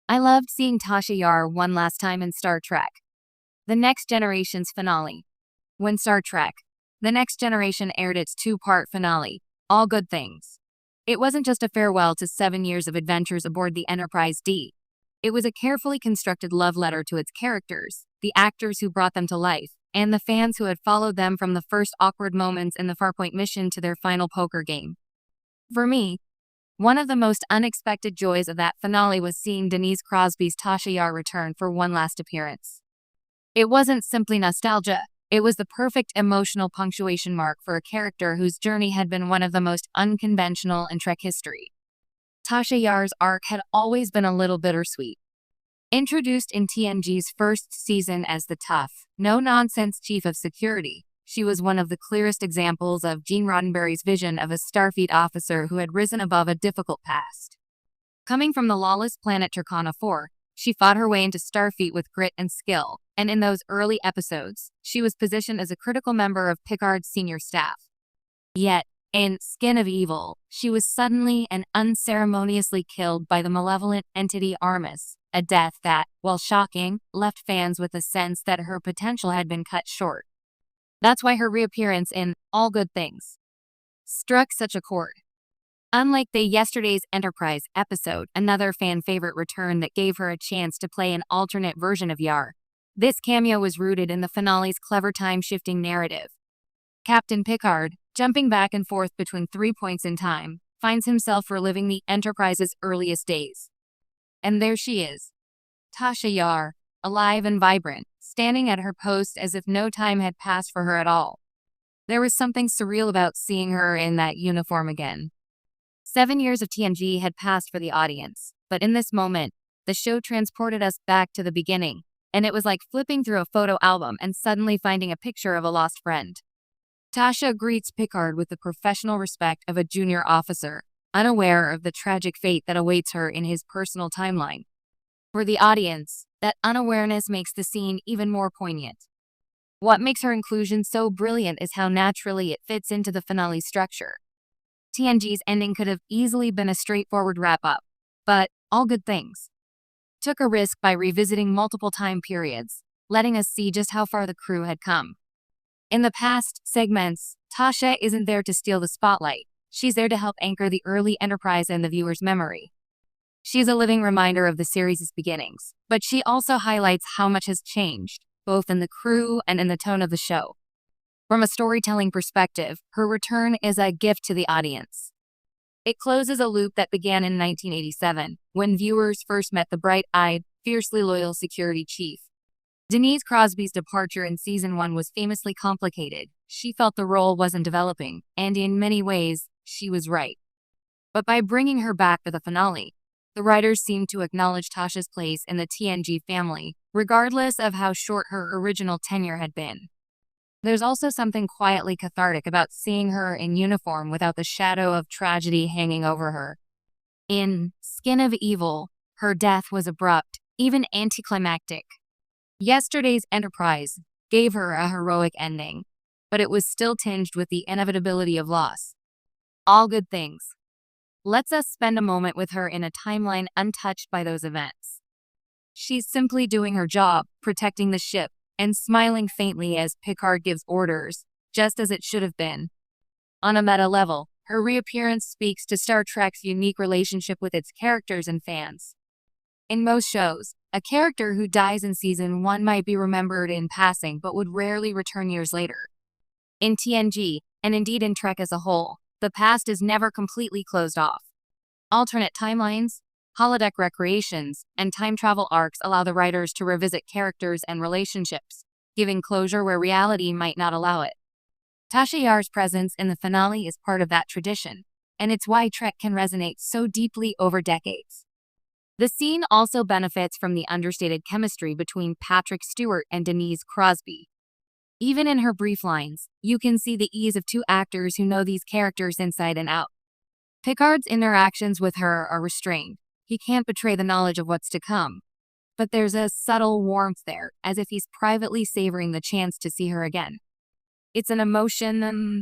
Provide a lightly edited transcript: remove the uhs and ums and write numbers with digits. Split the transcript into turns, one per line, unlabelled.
I loved seeing Tasha Yar one last time in Star Trek: The Next Generation's finale. When Star Trek: The Next Generation aired its two-part finale, All Good Things, it wasn't just a farewell to 7 years of adventures aboard the Enterprise D. It was a carefully constructed love letter to its characters, the actors who brought them to life, and the fans who had followed them from the first awkward moments in the Farpoint mission to their final poker game. For me, one of the most unexpected joys of that finale was seeing Denise Crosby's Tasha Yar return for one last appearance. It wasn't simply nostalgia, it was the perfect emotional punctuation mark for a character whose journey had been one of the most unconventional in Trek history. Tasha Yar's arc had always been a little bittersweet. Introduced in TNG's first season as the tough, no-nonsense chief of security, she was one of the clearest examples of Gene Roddenberry's vision of a Starfleet officer who had risen above a difficult past. Coming from the lawless planet Turkana 4, she fought her way into Starfleet with grit and skill, and in those early episodes, she was positioned as a critical member of Picard's senior staff. Yet, in Skin of Evil, she was suddenly and unceremoniously killed by the malevolent entity Armus, a death that, while shocking, left fans with a sense that her potential had been cut short. That's why her reappearance in All Good Things struck such a chord. Unlike the Yesterday's Enterprise episode, another fan favorite return that gave her a chance to play an alternate version of Yar, this cameo was rooted in the finale's clever time-shifting narrative. Captain Picard, jumping back and forth between 3 points in time, finds himself reliving the Enterprise's earliest days. And there she is, Tasha Yar, alive and vibrant, standing at her post as if no time had passed for her at all. There was something surreal about seeing her in that uniform again. 7 years of TNG had passed for the audience, but in this moment, the show transported us back to the beginning, and it was like flipping through a photo album and suddenly finding a picture of a lost friend. Tasha greets Picard with the professional respect of a junior officer, unaware of the tragic fate that awaits her in his personal timeline. For the audience, that unawareness makes the scene even more poignant. What makes her inclusion so brilliant is how naturally it fits into the finale structure. TNG's ending could have easily been a straightforward wrap-up, but All Good Things took a risk by revisiting multiple time periods, letting us see just how far the crew had come. In the past segments, Tasha isn't there to steal the spotlight. She's there to help anchor the early Enterprise in the viewer's memory. She's a living reminder of the series' beginnings, but she also highlights how much has changed, both in the crew and in the tone of the show. From a storytelling perspective, her return is a gift to the audience. It closes a loop that began in 1987, when viewers first met the bright-eyed, fiercely loyal security chief. Denise Crosby's departure in Season 1 was famously complicated. She felt the role wasn't developing, and in many ways, she was right. But by bringing her back for the finale, the writers seemed to acknowledge Tasha's place in the TNG family, regardless of how short her original tenure had been. There's also something quietly cathartic about seeing her in uniform without the shadow of tragedy hanging over her. In Skin of Evil, her death was abrupt, even anticlimactic. Yesterday's Enterprise gave her a heroic ending, but it was still tinged with the inevitability of loss. All Good Things lets us spend a moment with her in a timeline untouched by those events. She's simply doing her job, protecting the ship, and smiling faintly as Picard gives orders, just as it should have been. On a meta level, her reappearance speaks to Star Trek's unique relationship with its characters and fans. In most shows, a character who dies in Season 1 might be remembered in passing but would rarely return years later. In TNG, and indeed in Trek as a whole, the past is never completely closed off. Alternate timelines, holodeck recreations, and time travel arcs allow the writers to revisit characters and relationships, giving closure where reality might not allow it. Tasha Yar's presence in the finale is part of that tradition, and it's why Trek can resonate so deeply over decades. The scene also benefits from the understated chemistry between Patrick Stewart and Denise Crosby. Even in her brief lines, you can see the ease of two actors who know these characters inside and out. Picard's interactions with her are restrained. He can't betray the knowledge of what's to come. But there's a subtle warmth there, as if he's privately savoring the chance to see her again. It's an emotion